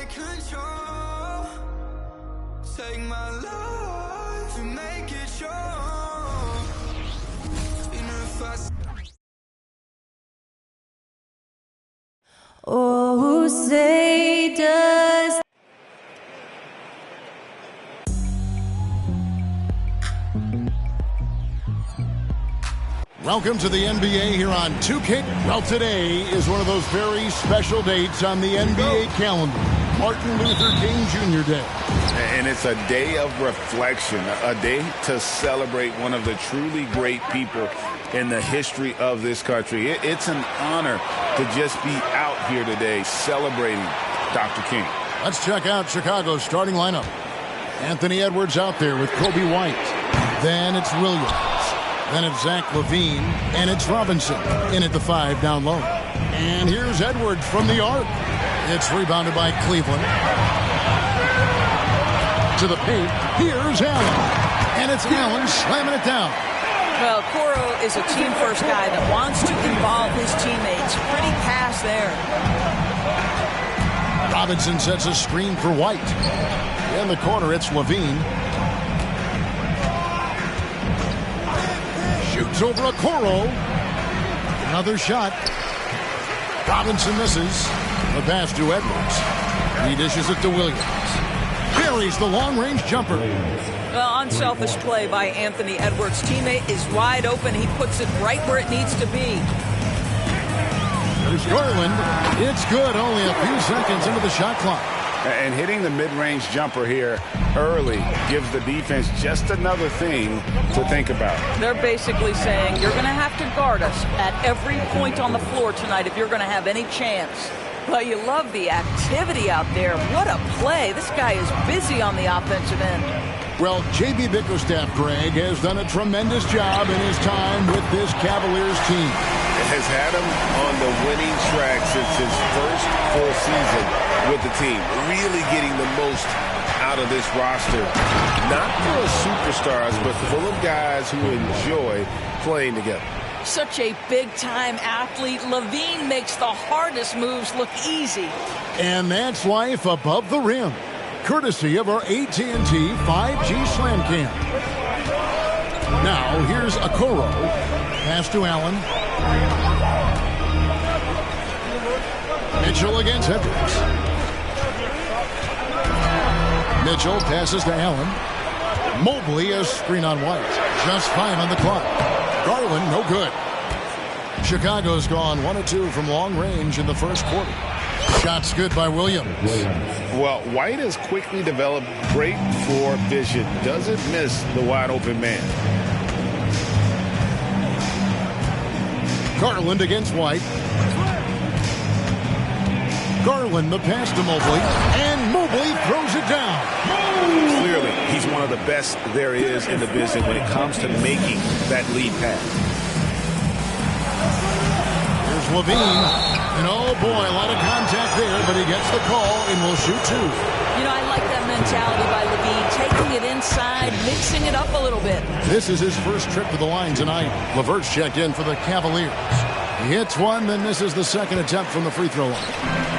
control. Take my life and make it yours. Even if I Oh, say does. Welcome to the NBA here on 2K. Well, today is one of those very special dates on the NBA calendar. Martin Luther King Jr. Day. And it's a day of reflection, a day to celebrate one of the truly great people in the history of this country. It's an honor to just be out here today celebrating Dr. King. Let's check out Chicago's starting lineup. Anthony Edwards out there with Kobe White. Then it's Williams. Then it's Zach LaVine. And it's Robinson in at the 5 down low. And here's Edwards from the arc. It's rebounded by Cleveland. To the paint. Here's Allen. And it's Allen slamming it down. Well, Coro is a team-first guy that wants to involve his teammates. Pretty pass there. Robinson sets a screen for White. In the corner, it's LaVine. Shoots over a Coro. Another shot. Robinson misses. The pass to Edwards. He dishes it to Williams. Buries the long-range jumper. Well, unselfish play by Anthony Edwards. Teammate is wide open. He puts it right where it needs to be. There's Garland. It's good. Only a few seconds into the shot clock. And hitting the mid-range jumper here early gives the defense just another thing to think about. They're basically saying you're going to have to guard us at every point on the floor tonight if you're going to have any chance. Well, you love the activity out there. What a play. This guy is busy on the offensive end. Well, J.B. Bickerstaff, Greg, has done a tremendous job in his time with this Cavaliers team. Has had him on the winning track since his first full season with the team. Really getting the most out of this roster. Not full of superstars, but full of guys who enjoy playing together. Such a big-time athlete. LaVine makes the hardest moves look easy. And that's life above the rim. Courtesy of our AT&T 5G Slam Cam. Now, here's Okoro. Pass to Allen. Mitchell against Edwards. Mitchell passes to Allen. Mobley a screen on White. Just 5 on the clock. Garland, no good. Chicago's gone 1 of 2 from long range in the first quarter. Shots good by Williams. Well, White has quickly developed great floor vision. Doesn't miss the wide open man. Garland against White. Garland the pass to Mobley. And Mobley throws it down. Clearly, he's one of the best there is in the business when it comes to making that lead pass. Here's LaVine. And oh boy, a lot of contact there, but he gets the call and will shoot 2. You know, I like that mentality by LaVine, taking it inside, mixing it up a little bit. This is his first trip to the line tonight. LeVert's checked in for the Cavaliers. He hits one, then misses the second attempt from the free throw line.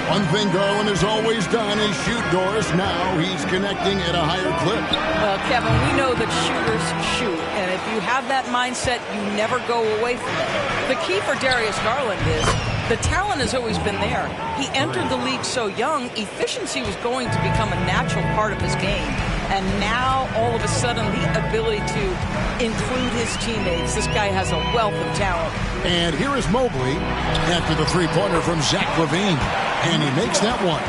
One thing Garland has always done is shoot, Doris. Now he's connecting at a higher clip. Well, Kevin, we know that shooters shoot, and if you have that mindset, you never go away from it. The key for Darius Garland is the talent has always been there. He entered the league so young, efficiency was going to become a natural part of his game. And now, all of a sudden, the ability to include his teammates. This guy has a wealth of talent. And here is Mobley after the three-pointer from Zach LaVine. And he makes that one.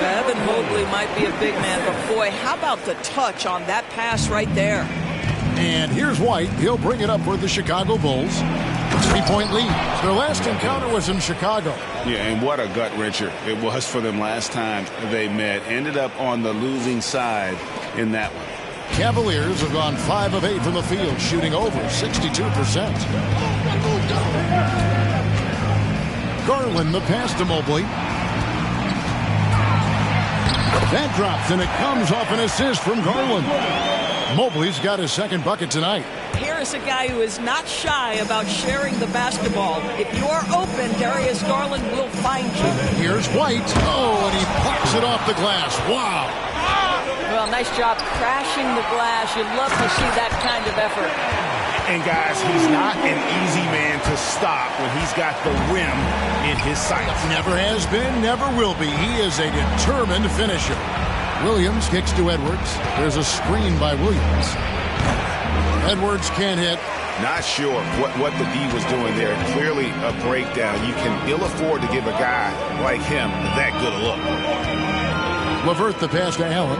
Evan Mobley might be a big man, but boy, how about the touch on that pass right there? And here's White. He'll bring it up for the Chicago Bulls. 3-point lead. Their last encounter was in Chicago. Yeah, and what a gut wrencher it was for them last time they met. Ended up on the losing side in that one. Cavaliers have gone 5 of 8 from the field, shooting over 62%. Garland the pass to Mobley. That drops, and it comes off an assist from Garland. Mobley's got his second bucket tonight. Here is a guy who is not shy about sharing the basketball. If you are open, Darius Garland will find you. Here's White. Oh, and he pops it off the glass. Wow. Well, nice job crashing the glass. You'd love to see that kind of effort. And guys, he's not an easy man to stop when he's got the rim in his sights. Never has been, never will be. He is a determined finisher. Williams kicks to Edwards. There's a screen by Williams. Edwards can't hit. Not sure what the D was doing there. Clearly a breakdown. You can ill afford to give a guy like him that good a look. LeVert the pass to Allen.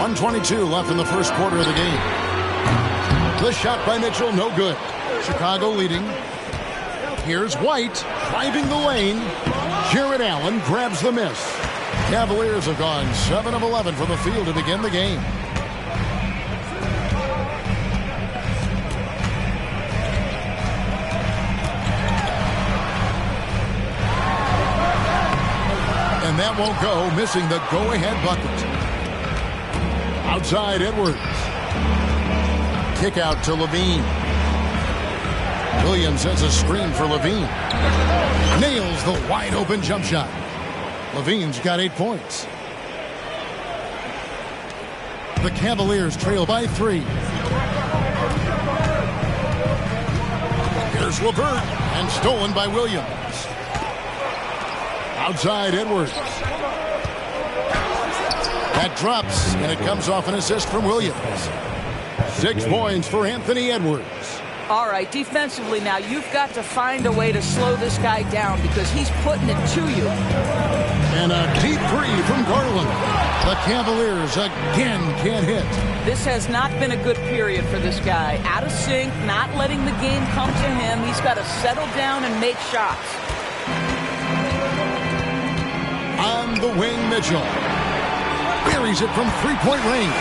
1:22 left in the first quarter of the game. The shot by Mitchell, no good. Chicago leading. Here's White driving the lane. Jarrett Allen grabs the miss. Cavaliers have gone 7 of 11 from the field to begin the game. And that won't go, missing the go-ahead bucket. Outside Edwards. Kick out to Levine. Williams has a screen for Levine. Nails the wide open jump shot. Levine's got 8 points. The Cavaliers trail by 3. Here's LeVert, and stolen by Williams. Outside Edwards. That drops, and it comes off an assist from Williams. 6 points for Anthony Edwards. All right, defensively now, you've got to find a way to slow this guy down because he's putting it to you. And a deep three from Garland. The Cavaliers again can't hit. This has not been a good period for this guy. Out of sync, not letting the game come to him. He's got to settle down and make shots. On the wing, Mitchell. Buries it from three-point range.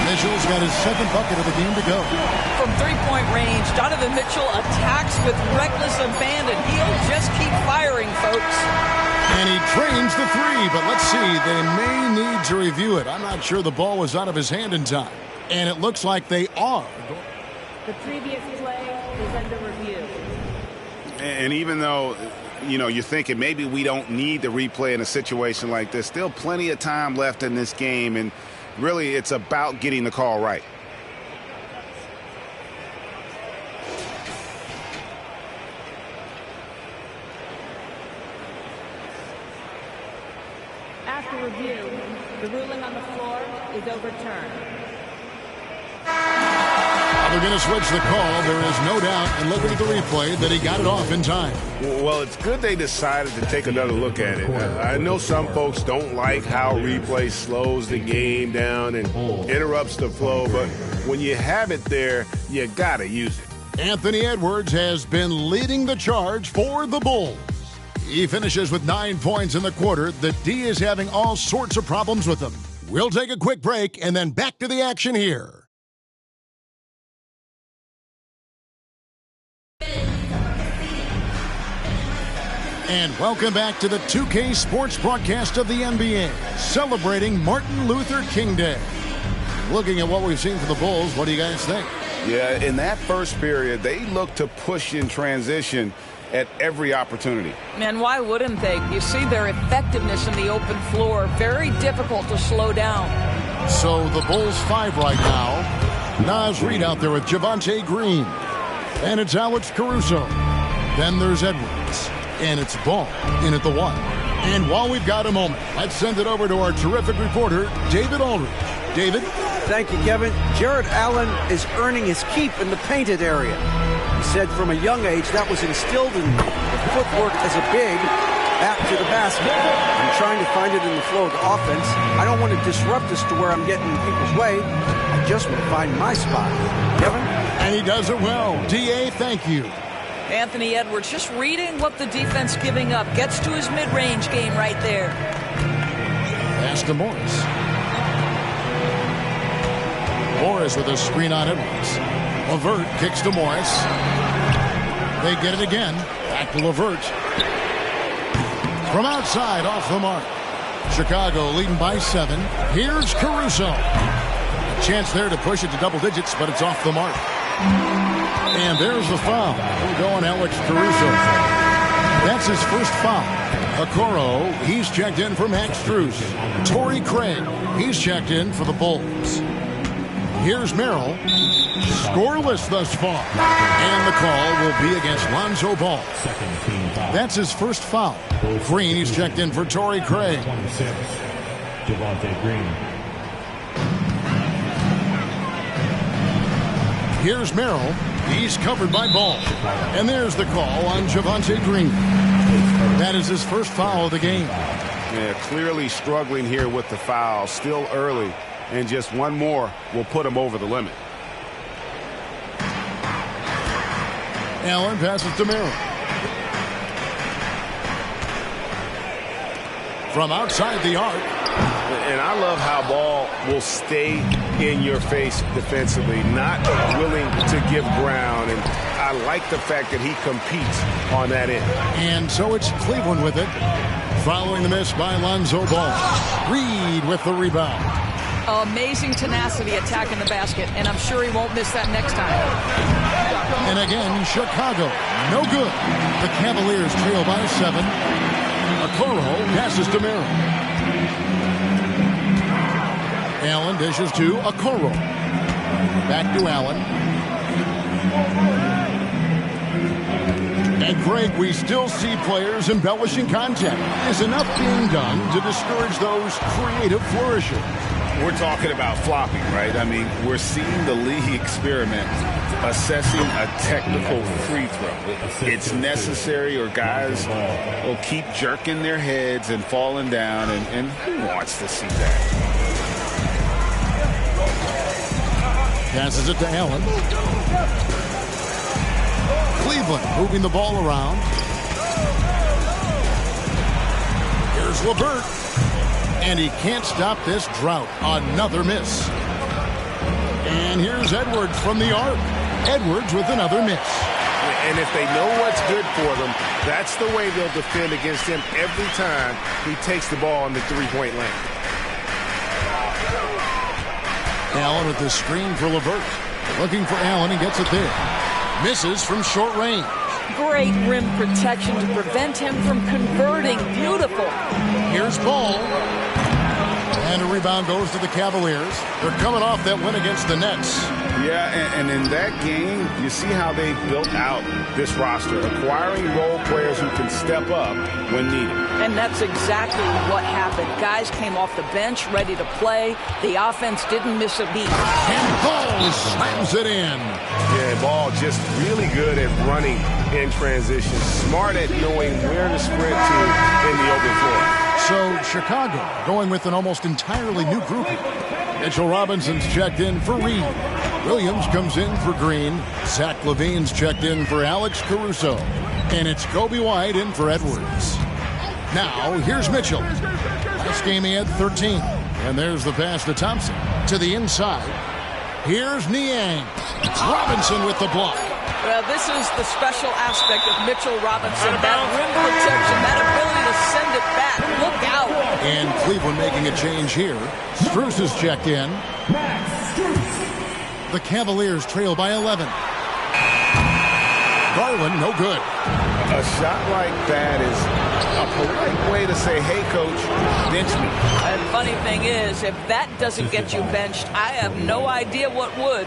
Mitchell's got his 7th bucket of the game to go. From three-point range, Donovan Mitchell attacks with reckless abandon. He'll just keep firing, folks. And he trains the three, but let's see. They may need to review it. I'm not sure the ball was out of his hand in time. And it looks like they are. The previous play is under review. And even though, you're thinking maybe we don't need the replay in a situation like this, still plenty of time left in this game, and really it's about getting the call right. After review, the ruling on the floor is overturned. They're going to switch the call. There is no doubt in looking at the replay that he got it off in time. Well, it's good they decided to take another look at it. I know some folks don't like how replay slows the game down and interrupts the flow, but when you have it there, you got to use it. Anthony Edwards has been leading the charge for the Bulls. He finishes with 9 points in the quarter. The D is having all sorts of problems with him. We'll take a quick break and then back to the action here. And welcome back to the 2K Sports broadcast of the NBA, celebrating Martin Luther King Day. Looking at what we've seen for the Bulls, what do you guys think? Yeah, in that first period, they looked to push in transition at every opportunity. And why wouldn't they? You see their effectiveness in the open floor. Very difficult to slow down. So the Bulls 5 right now. Naz Reid out there with Javonte Green. And it's Alex Caruso. Then there's Edwards. And it's Ball in at the 1. And while we've got a moment, let's send it over to our terrific reporter, David Aldridge. David? Thank you, Kevin. Jarrett Allen is earning his keep in the painted area. He said from a young age that was instilled in the footwork as a big back to the basket. I'm trying to find it in the flow of the offense. I don't want to disrupt this to where I'm getting in people's way. I just want to find my spot. Kevin? And he does it well. D.A., thank you. Anthony Edwards just reading what the defense giving up. Gets to his mid-range game right there. Pass to Morris. Morris with a screen on Edwards. LeVert kicks to Morris. They get it again. Back to LeVert. From outside, off the mark. Chicago leading by 7. Here's Caruso. A chance there to push it to double digits, but it's off the mark. And there's the foul. We're going Alex Caruso. That's his first foul. Okoro, he's checked in for Max Strus. Torrey Craig, he's checked in for the Bulls. Here's Merrill. Scoreless thus far. And the call will be against Lonzo Ball. That's his first foul. Green, he's checked in for Torrey Craig. 26, Javonte Green. Here's Merrill. He's covered by Ball. And there's the call on Javonte Green. That is his first foul of the game. Yeah, clearly struggling here with the foul. Still early. And just one more will put him over the limit. Allen passes to Merrill. From outside the arc. And I love how Ball will stay in your face defensively, not willing to give ground. And I like the fact that he competes on that end. And so it's Cleveland with it. Following the miss by Lonzo Ball. Reed with the rebound. Amazing tenacity attacking the basket, and I'm sure he won't miss that next time. And again, Chicago, no good. The Cavaliers trail by 7. Okoro passes to Merrill. Allen dishes to Okoro. Back to Allen. And Greg, we still see players embellishing contact. Is enough being done to discourage those creative flourishes? We're talking about flopping, right? I mean, we're seeing the league experiment assessing a technical free throw. It's necessary, or guys will keep jerking their heads and falling down, and who wants to see that? Passes it to Allen. Cleveland moving the ball around. Here's LeVert. And he can't stop this drought. Another miss. And here's Edwards from the arc. Edwards with another miss. And if they know what's good for them, that's the way they'll defend against him every time he takes the ball in the three-point lane. Allen with the screen for LeVert. Looking for Allen, he gets it there. Misses from short range. Great rim protection to prevent him from converting. Beautiful. Here's Ball. And a rebound goes to the Cavaliers. They're coming off that win against the Nets. Yeah, and in that game, you see how they built out this roster, acquiring role players who can step up when needed. And that's exactly what happened. Guys came off the bench ready to play. The offense didn't miss a beat. And Ball slams it in. Yeah, Ball just really good at running in transition. Smart at knowing where to sprint to in the open floor. So Chicago going with an almost entirely new grouping. Mitchell Robinson's checked in for Reed. Williams comes in for Green. Zach LaVine's checked in for Alex Caruso. And it's Kobe White in for Edwards. Now, here's Mitchell. Last game he had 13. And there's the pass to Thompson. To the inside. Here's Niang. Robinson with the block. Well, this is the special aspect of Mitchell Robinson. That rim protection, that ability to send it back. Look out. And Cleveland making a change here. Strus is checked in. The Cavaliers trail by 11. Garland, no good. A shot like that is a polite way to say, hey, coach, bench me. And funny thing is, if that doesn't get you benched, I have no idea what would.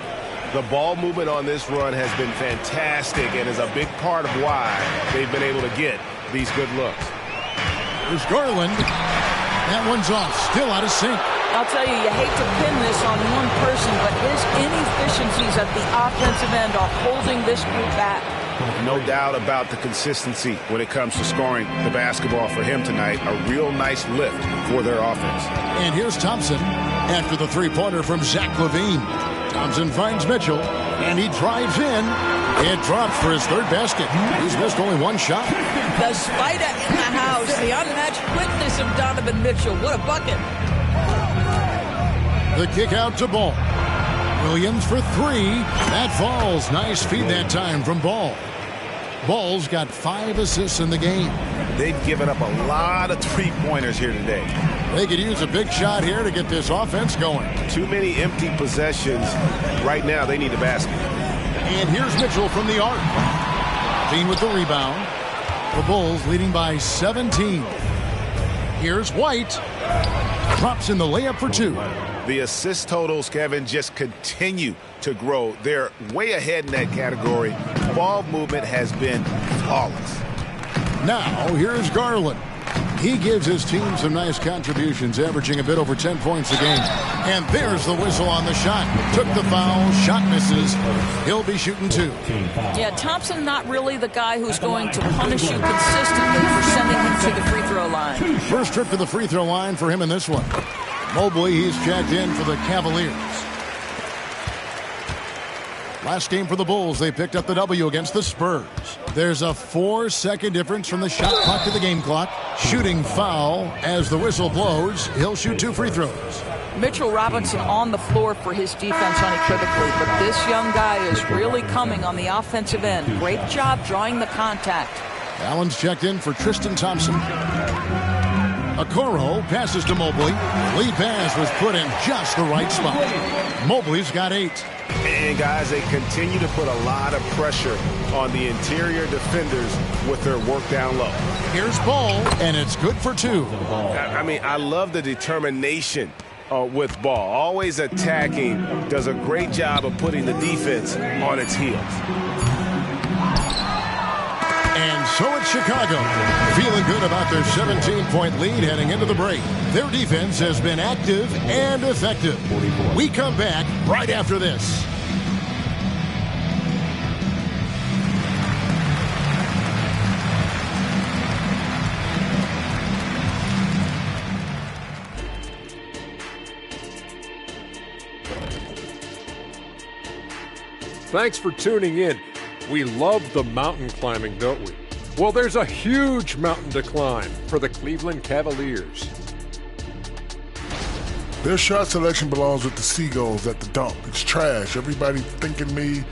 The ball movement on this run has been fantastic and is a big part of why they've been able to get these good looks. There's Garland. That one's off. Still out of sync. I'll tell you, you hate to pin this on one person, but his inefficiencies at the offensive end are holding this group back. No doubt about the consistency when it comes to scoring the basketball for him tonight. A real nice lift for their offense. And here's Thompson after the three-pointer from Zach LaVine. Thompson finds Mitchell, and he drives in. It drops for his third basket. He's missed only one shot. The spider in the house, the unmatched quickness of Donovan Mitchell. What a bucket. The kick out to Ball. Williams for three. That falls. Nice feed that time from Ball. Ball's got 5 assists in the game. They've given up a lot of three-pointers here today. They could use a big shot here to get this offense going. Too many empty possessions. Right now, they need a basket. And here's Mitchell from the arc. Dean with the rebound. The Bulls leading by 17. Here's White. Drops in the layup for 2. The assist totals, Kevin, just continue to grow. They're way ahead in that category. Ball movement has been flawless. Now, here's Garland. He gives his team some nice contributions, averaging a bit over 10 points a game. And there's the whistle on the shot. Took the foul, shot misses. He'll be shooting 2. Yeah, Thompson not really the guy who's going to punish you consistently for sending him to the free throw line. First trip to the free throw line for him in this one. Mobley, he's checked in for the Cavaliers. Last game for the Bulls, they picked up the W against the Spurs. There's a 4-second difference from the shot clock to the game clock. Shooting foul as the whistle blows. He'll shoot 2 free throws. Mitchell Robinson on the floor for his defense unequivocally, but this young guy is really coming on the offensive end. Great job drawing the contact. Allen's checked in for Tristan Thompson. Okoro passes to Mobley. Lead pass was put in just the right spot. Mobley's got 8. And, guys, they continue to put a lot of pressure on the interior defenders with their work down low. Here's Ball, and it's good for 2. I mean, I love the determination with Ball. Always attacking. Does a great job of putting the defense on its heels. And so it's Chicago, feeling good about their 17-point lead heading into the break. Their defense has been active and effective. We come back right after this. Thanks for tuning in. We love the mountain climbing, don't we? Well, there's a huge mountain to climb for the Cleveland Cavaliers. Their shot selection belongs with the Seagulls at the dump. It's trash. Everybody thinking me.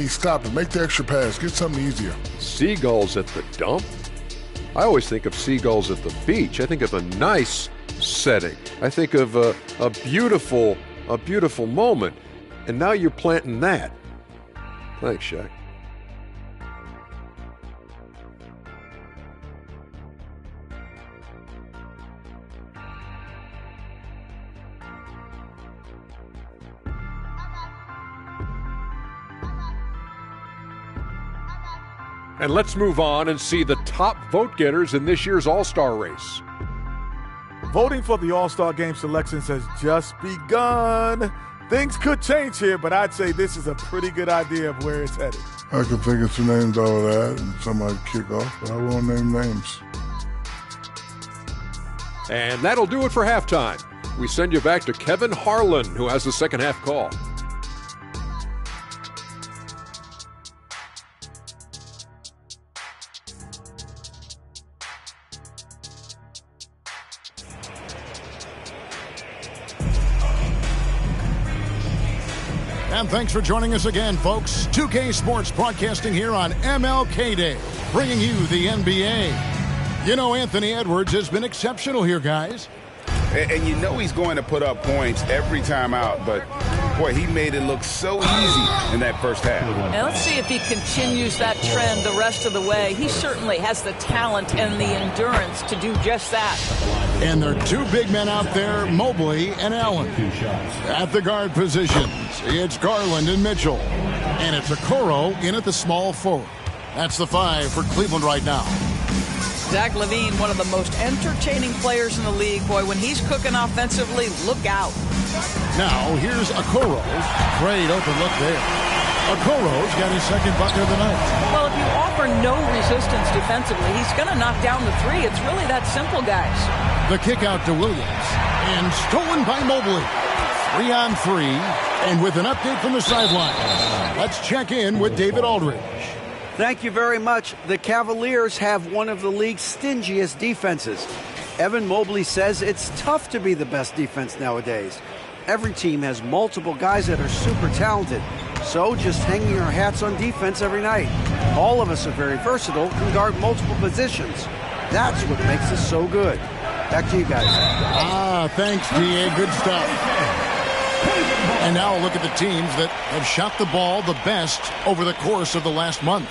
Stop it. Make the extra pass. Get something easier. Seagulls at the dump? I always think of seagulls at the beach. I think of a nice setting. I think of a beautiful moment. And now you're planting that. Thanks, Shaq. And let's move on and see the top vote getters in this year's All-Star race. Voting for the All-Star Game selections has just begun. Things could change here, but I'd say this is a pretty good idea of where it's headed. I can think of some names out of that and somebody kick off, but I won't name names. And that'll do it for halftime. We send you back to Kevin Harlan, who has the second half call. And thanks for joining us again, folks. 2K Sports broadcasting here on MLK Day, bringing you the NBA. You know, Anthony Edwards has been exceptional here, guys. And you know he's going to put up points every time out, but, boy, he made it look so easy in that first half. And let's see if he continues that trend the rest of the way. He certainly has the talent and the endurance to do just that. And there are 2 big men out there, Mobley and Allen. At the guard positions, it's Garland and Mitchell. And it's Okoro in at the small forward. That's the 5 for Cleveland right now. Zach LaVine, one of the most entertaining players in the league. Boy, when he's cooking offensively, look out. Now, here's Okoro. Great open look there. Okoro's got his second bucket of the night. Well, if you offer no resistance defensively, he's going to knock down the 3. It's really that simple, guys. The kick out to Williams. And stolen by Mobley. 3-on-3. And with an update from the sideline, let's check in with David Aldridge. Thank you very much. The Cavaliers have one of the league's stingiest defenses. Evan Mobley says it's tough to be the best defense nowadays. Every team has multiple guys that are super talented. So just hanging our hats on defense every night. All of us are very versatile, can guard multiple positions. That's what makes us so good. Back to you guys. Thanks, D.A. Good stuff. And now look at the teams that have shot the ball the best over the course of the last month.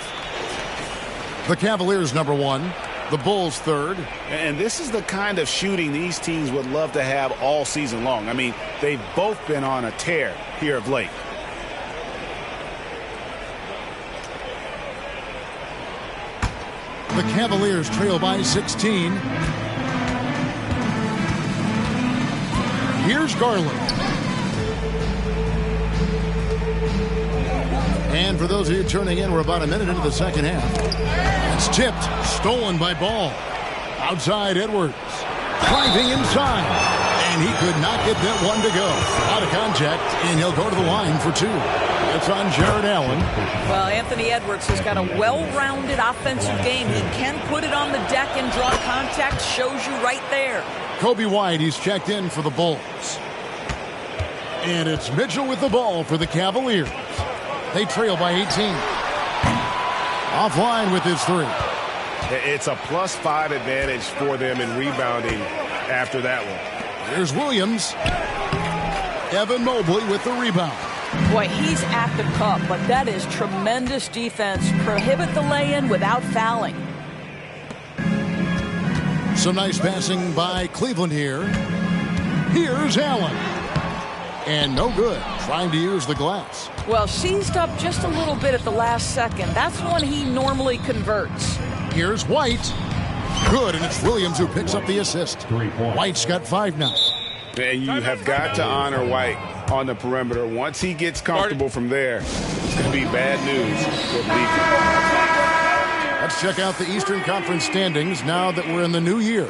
The Cavaliers, number 1. The Bulls, 3rd. And this is the kind of shooting these teams would love to have all season long. I mean, they've both been on a tear here of late. The Cavaliers trail by 16. Here's Garland. And for those of you turning in, we're about a minute into the second half. It's tipped, stolen by Ball. Outside Edwards. Driving inside. And he could not get that one to go. Out of contact, and he'll go to the line for 2. That's on Jared Allen. Well, Anthony Edwards has got a well-rounded offensive game. He can put it on the deck and draw contact. Shows you right there. Kobe White, he's checked in for the Bulls. And it's Mitchell with the ball for the Cavaliers. They trail by 18. Offline with his 3. It's a +5 advantage for them in rebounding after that one. Here's Williams. Evan Mobley with the rebound. Boy, he's at the cup, but that is tremendous defense. Prohibit the lay-in without fouling. Some nice passing by Cleveland here. Here's Allen. And no good. Trying to use the glass. Well, seized up just a little bit at the last second. That's when he normally converts. Here's White. Good, and it's Williams who picks up the assist. White's got 5 now. And you have got to honor White on the perimeter. Once he gets comfortable from there, it's going to be bad news for Cleveland. Let's check out the Eastern Conference standings now that we're in the new year.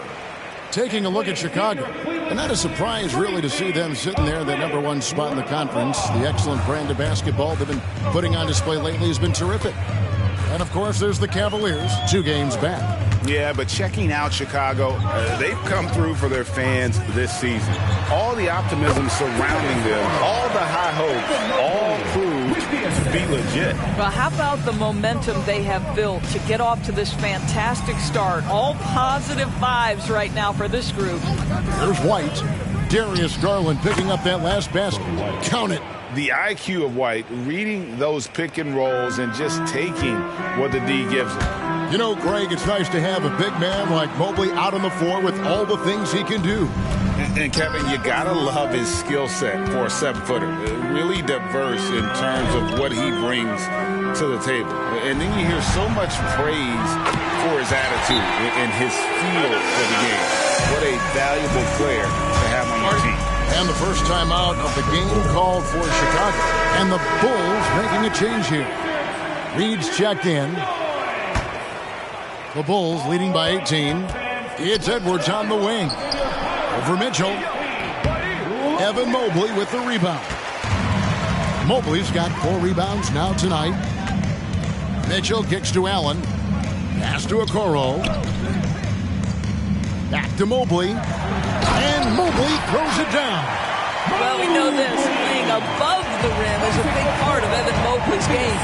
Taking a look at Chicago. And not a surprise, really, to see them sitting there in the number 1 spot in the conference. The excellent brand of basketball they've been putting on display lately has been terrific. And, of course, there's the Cavaliers, 2 games back. Yeah, but checking out Chicago, they've come through for their fans this season. All the optimism surrounding them, all the high hopes, all proved to be legit. Well, how about the momentum they have built to get off to this fantastic start? All positive vibes right now for this group. There's White. Darius Garland picking up that last basket. Count it. The IQ of White, reading those pick and rolls and just taking what the D gives him. You know, Greg, it's nice to have a big man like Mobley out on the floor with all the things he can do. And Kevin, you gotta love his skill set for a 7-footer. Really diverse in terms of what he brings to the table. And then you hear so much praise for his attitude and his feel for the game. What a valuable player to have on your team. And the first time out of the game called for Chicago. And the Bulls making a change here. Reed's checked in. The Bulls leading by 18. It's Edwards on the wing. Over Mitchell. Evan Mobley with the rebound. Mobley's got 4 rebounds now tonight. Mitchell kicks to Allen. Pass to Okoro. Back to Mobley. And Mobley throws it down. Well, we know this. Being above the rim is a big part of Evan Mobley's game.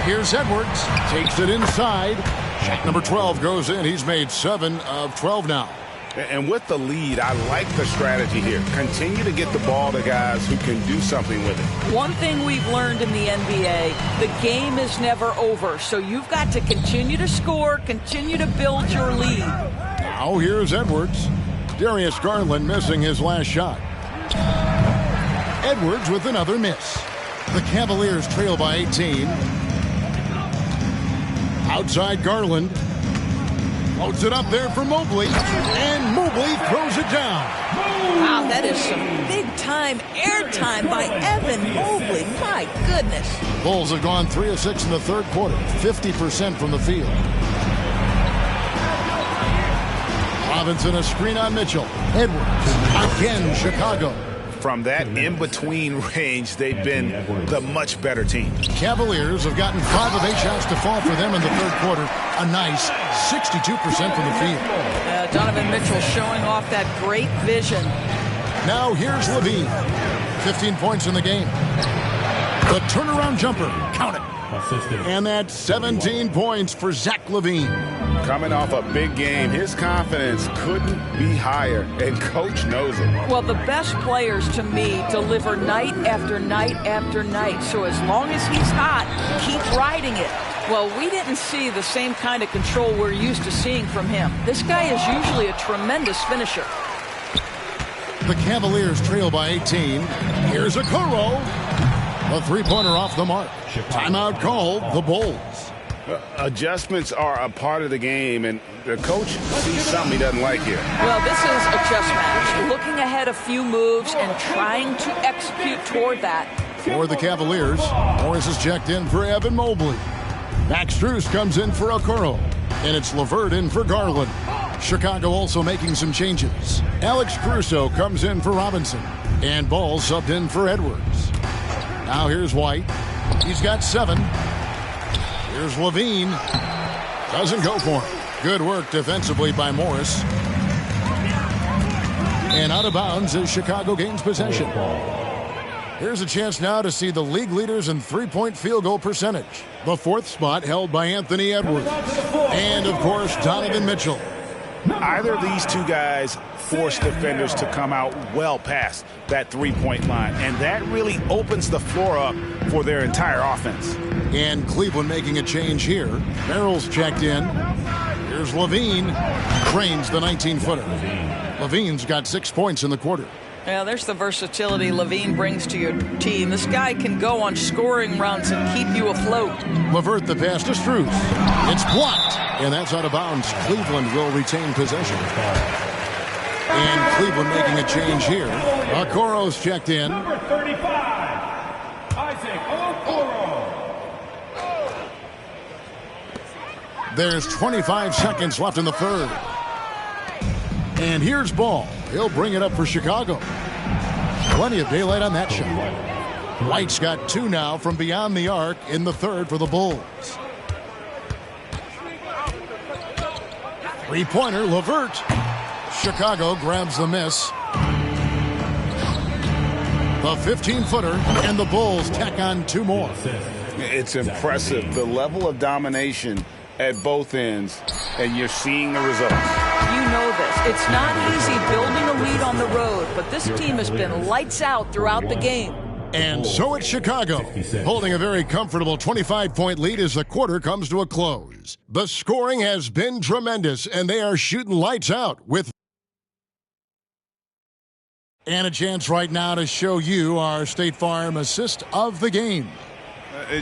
Here's Edwards. Takes it inside. Shot number 12 goes in. He's made 7 of 12 now. And with the lead, I like the strategy here. Continue to get the ball to guys who can do something with it. One thing we've learned in the NBA, the game is never over. So you've got to continue to score, continue to build your lead. Now here's Edwards. Darius Garland missing his last shot. Edwards with another miss. The Cavaliers trail by 18. Outside Garland. Loads it up there for Mobley. And Mobley throws it down. Wow, that is some big-time airtime by Evan Mobley. My goodness. Bulls have gone 3 of 6 in the third quarter. 50% from the field. Robinson, a screen on Mitchell. Edwards. Again, Chicago. From that in-between range, they've been the much better team. Cavaliers have gotten 5 of 8 shots to fall for them in the third quarter. A nice 62% from the field. Donovan Mitchell showing off that great vision. Now here's Levine. 15 points in the game. The turnaround jumper. Count it. And that's 17 points for Zach LaVine. Coming off a big game, his confidence couldn't be higher, and Coach knows it. Well, the best players, to me, deliver night after night after night. So as long as he's hot, keep riding it. Well, we didn't see the same kind of control we're used to seeing from him. This guy is usually a tremendous finisher. The Cavaliers trail by 18. Here's Okoro. A three-pointer off the mark. Timeout called, the Bulls. Adjustments are a part of the game, and the coach sees something he doesn't like here. Well, this is a chess match. Looking ahead a few moves and trying to execute toward that. For the Cavaliers, Morris is checked in for Evan Mobley. Max Strus comes in for Okoro. And it's LeVert in for Garland. Chicago also making some changes. Alex Caruso comes in for Robinson. And Ball subbed in for Edwards. Now here's White. He's got 7. Here's LaVine. Doesn't go for him. Good work defensively by Morris. And out of bounds as Chicago gains possession. Here's a chance now to see the league leaders in three-point field goal percentage. The 4th spot held by Anthony Edwards. And, of course, Donovan Mitchell. Either of these two guys force defenders to come out well past that three-point line, and that really opens the floor up for their entire offense. And Cleveland making a change here. Merrill's checked in. Here's LaVine. Drains the 19-footer. LaVine's got 6 points in the quarter. Yeah, there's the versatility LaVine brings to your team. This guy can go on scoring runs and keep you afloat. LeVert the pass to Strus. It's blocked, and that's out of bounds. Cleveland will retain possession. And Cleveland making a change here. Okoro's checked in. Number 35, Isaac Okoro. There's 25 seconds left in the third. And here's Ball. He'll bring it up for Chicago. Plenty of daylight on that shot. White's got 2 now from beyond the arc in the third for the Bulls. Three-pointer, LeVert. Chicago grabs the miss. The 15-footer, and the Bulls tack on 2 more. It's impressive, the level of domination at both ends, and you're seeing the results. You know this. It's not easy building a lead on the road, but this team has been lights out throughout the game. And so it's Chicago, holding a very comfortable 25-point lead as the quarter comes to a close. The scoring has been tremendous, and they are shooting lights out with... And a chance right now to show you our State Farm assist of the game.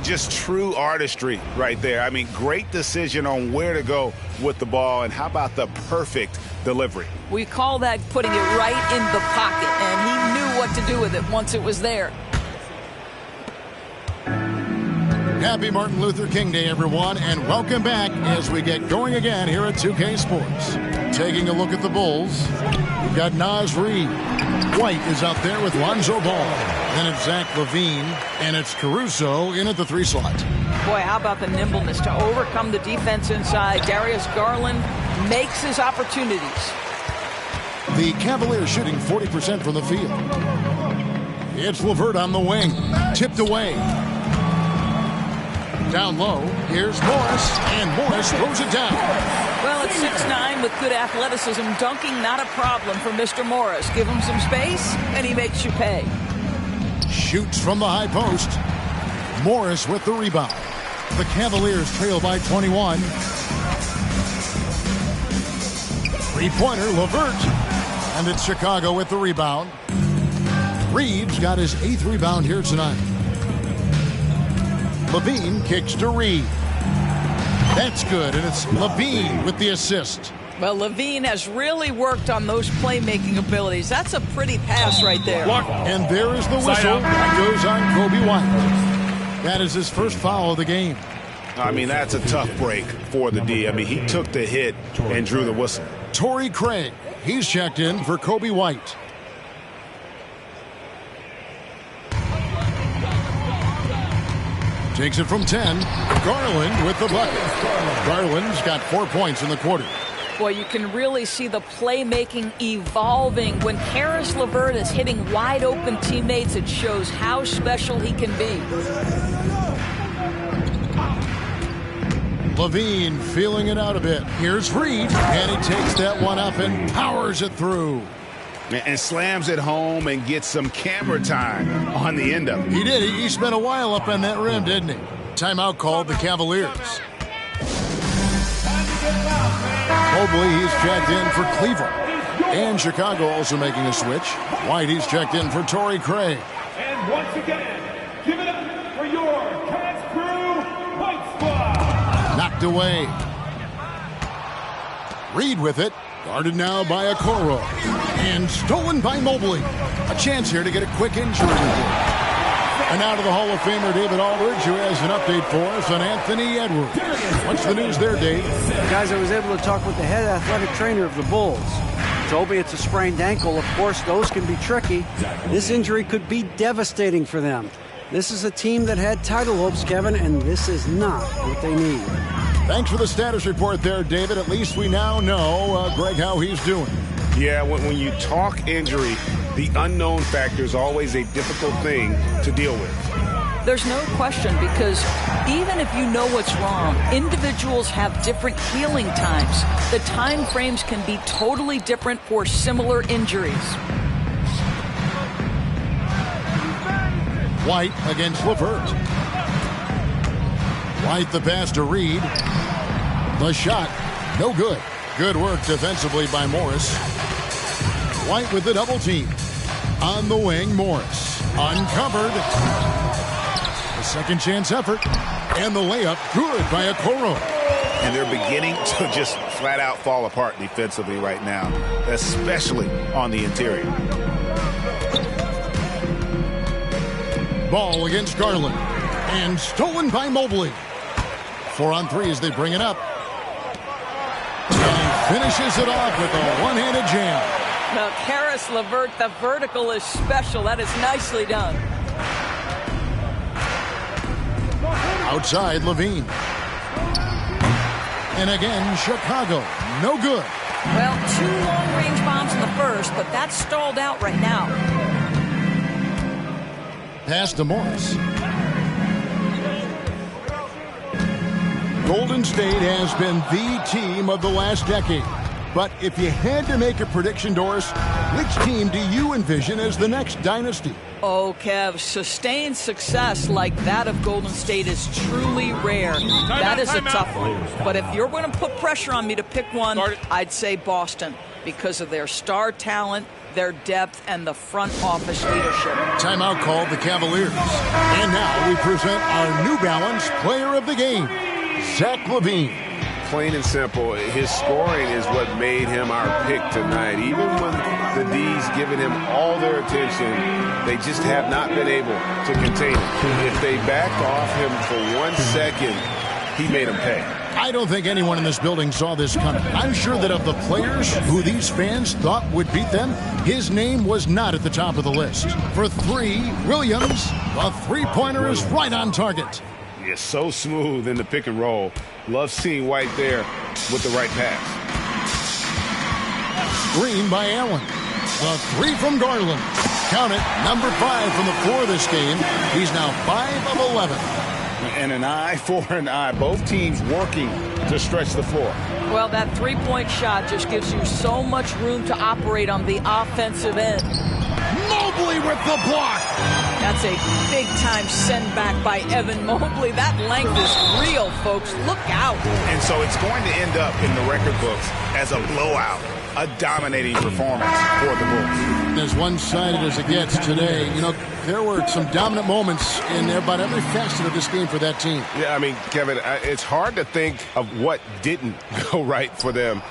Just true artistry right there. I mean, great decision on where to go with the ball, and how about the perfect delivery? We call that putting it right in the pocket, and he knew what to do with it once it was there. Happy Martin Luther King Day, everyone, and welcome back as we get going again here at 2K Sports. Taking a look at the Bulls, we've got Naz Reid. White is out there with Lonzo Ball. Then it's Zach LaVine, and it's Caruso in at the 3 slot. Boy, how about the nimbleness to overcome the defense inside. Darius Garland makes his opportunities. The Cavaliers shooting 40% from the field. It's LeVert on the wing. Tipped away. Down low, here's Morris, and Morris throws it down. Well, it's 6'9" with good athleticism. Dunking, not a problem for Mr. Morris. Give him some space, and he makes you pay. Shoots from the high post. Morris with the rebound. The Cavaliers trail by 21. Three-pointer, LeVert. And it's Chicago with the rebound. Reed's got his 8th rebound here tonight. LaVine kicks to Reed. That's good, and it's LaVine with the assist. Well, LaVine has really worked on those playmaking abilities. That's a pretty pass right there. And there is the whistle that goes on Coby White. That is his first foul of the game. I mean, that's a tough break for the D. I mean, he took the hit and drew the whistle. Torrey Craig, he's checked in for Coby White. Takes it from 10. Garland with the bucket. Garland's got 4 points in the quarter. Boy, you can really see the playmaking evolving. When Caris LeVert is hitting wide open teammates, it shows how special he can be. Levine feeling it out a bit. Here's Reed, and he takes that one up and powers it through. And slams it home and gets some camera time on the end of it. He did. He spent a while up on that rim, didn't he? Timeout called the Cavaliers. Mobley, he's checked in for Cleveland. And Chicago also making a switch. White, he's checked in for Torrey Craig. And once again, give it up for your Cavs Crew White Squad. Knocked away. Reed with it. Guarded now by Okoro. And stolen by Mobley. A chance here to get a quick injury report. And now to the Hall of Famer David Aldridge, who has an update for us on Anthony Edwards. What's the news there, Dave? Guys, I was able to talk with the head athletic trainer of the Bulls. Told me it's a sprained ankle. Of course, those can be tricky. This injury could be devastating for them. This is a team that had title hopes, Kevin, and this is not what they need. Thanks for the status report there, David. At least we now know, Greg, how he's doing. Yeah, when you talk injury, the unknown factor is always a difficult thing to deal with. There's no question, because even if you know what's wrong, individuals have different healing times. The time frames can be totally different for similar injuries. White against LeVert. White the pass to Reed. The shot, no good. Good work defensively by Morris. White with the double team. On the wing, Morris. Uncovered. A second chance effort. And the layup, good by Okoro. And they're beginning to just flat out fall apart defensively right now, especially on the interior. Ball against Garland. And stolen by Mobley. 4 on 3 as they bring it up. And finishes it off with a one-handed jam. Now, Caris LeVert, the vertical is special. That is nicely done. Outside, Levine. And again, Chicago. No good. Well, 2 long-range bombs in the first, but that's stalled out right now. Pass to Morris. Golden State has been the team of the last decade. But if you had to make a prediction, Doris, which team do you envision as the next dynasty? Oh, Kev, sustained success like that of Golden State is truly rare. That is a tough one. But if you're going to put pressure on me to pick one, I'd say Boston, because of their star talent, their depth, and the front office leadership. Timeout called the Cavaliers. And now we present our New Balance Player of the Game, Zach LaVine. Plain and simple, his scoring is what made him our pick tonight. Even when the D's giving him all their attention, they just have not been able to contain him. If they backed off him for 1 second, he made them pay. I don't think anyone in this building saw this coming. I'm sure that of the players who these fans thought would beat them, his name was not at the top of the list. For 3, Williams, the three-pointer is right on target. Yeah, so smooth in the pick and roll. Love seeing White there with the right pass. Green by Allen. The 3 from Garland. Count it, number 5 from the floor this game. He's now 5 of 11. And an eye for an eye. Both teams working to stretch the floor. Well, that three-point shot just gives you so much room to operate on the offensive end. Mobley with the block. That's a big-time send-back by Evan Mobley. That length is real, folks. Look out. And so it's going to end up in the record books as a blowout, a dominating performance for the Bulls. As one-sided as it gets today, you know, there were some dominant moments in about every facet of this game for that team. Yeah, I mean, Kevin, it's hard to think of what didn't go right for them.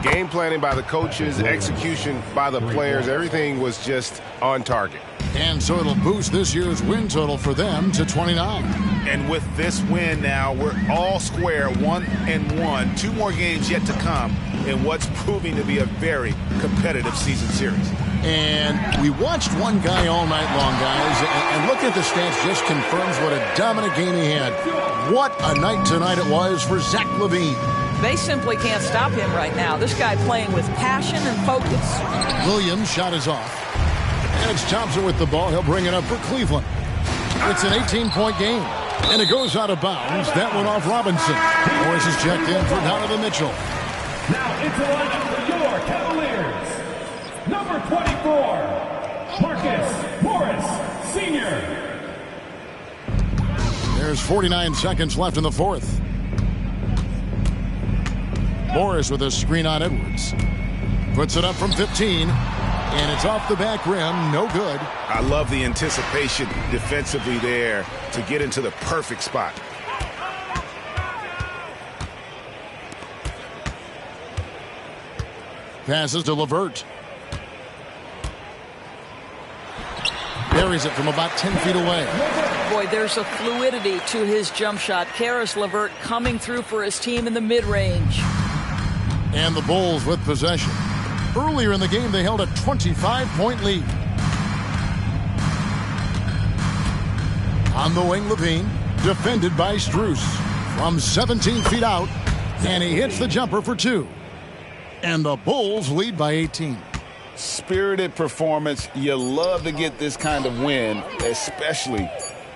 Game planning by the coaches, execution by the players, everything was just on target. And so it'll boost this year's win total for them to 29. And with this win now, we're all square, 1-1. 2 more games yet to come in what's proving to be a very competitive season series. And we watched one guy all night long, guys, and looking at the stats just confirms what a dominant game he had. What a night tonight it was for Zach LaVine. They simply can't stop him right now. This guy playing with passion and focus. Williams' shot is off. And it's Thompson with the ball. He'll bring it up for Cleveland. It's an 18-point game. And it goes out of bounds. That went off Robinson. Morris is checked in for Donovan Mitchell. Now into the lineup for your Cavaliers. Number 24, Marcus Morris, Sr. There's 49 seconds left in the fourth. Morris with a screen on Edwards. Puts it up from 15, and it's off the back rim. No good. I love the anticipation defensively there to get into the perfect spot. Passes to LeVert. Buries it from about 10 feet away. Boy, there's a fluidity to his jump shot. Karis LeVert coming through for his team in the mid-range. And the Bulls with possession. Earlier in the game, they held a 25-point lead. On the wing, Levine, defended by Strus. From 17 feet out, and he hits the jumper for two. And the Bulls lead by 18. Spirited performance. You love to get this kind of win, especially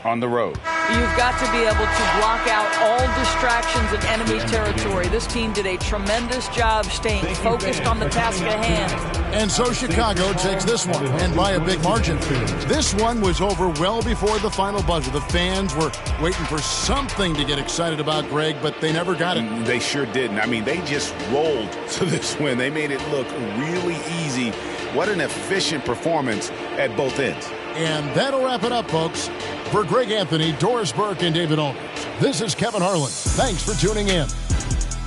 on the road. You've got to be able to block out all distractions in enemy territory. This team did a tremendous job staying focused on the task at hand. And so Chicago takes this one, and by a big margin. This one was over well before the final buzzer. The fans were waiting for something to get excited about, Greg, but they never got it. They sure didn't. I mean, they just rolled to this win. They made it look really easy. What an efficient performance at both ends. And that'll wrap it up, folks. For Greg Anthony, Doris Burke, and David Aldridge, this is Kevin Harlan. Thanks for tuning in.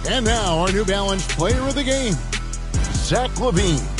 And now, our New Balance player of the game, Zach LaVine.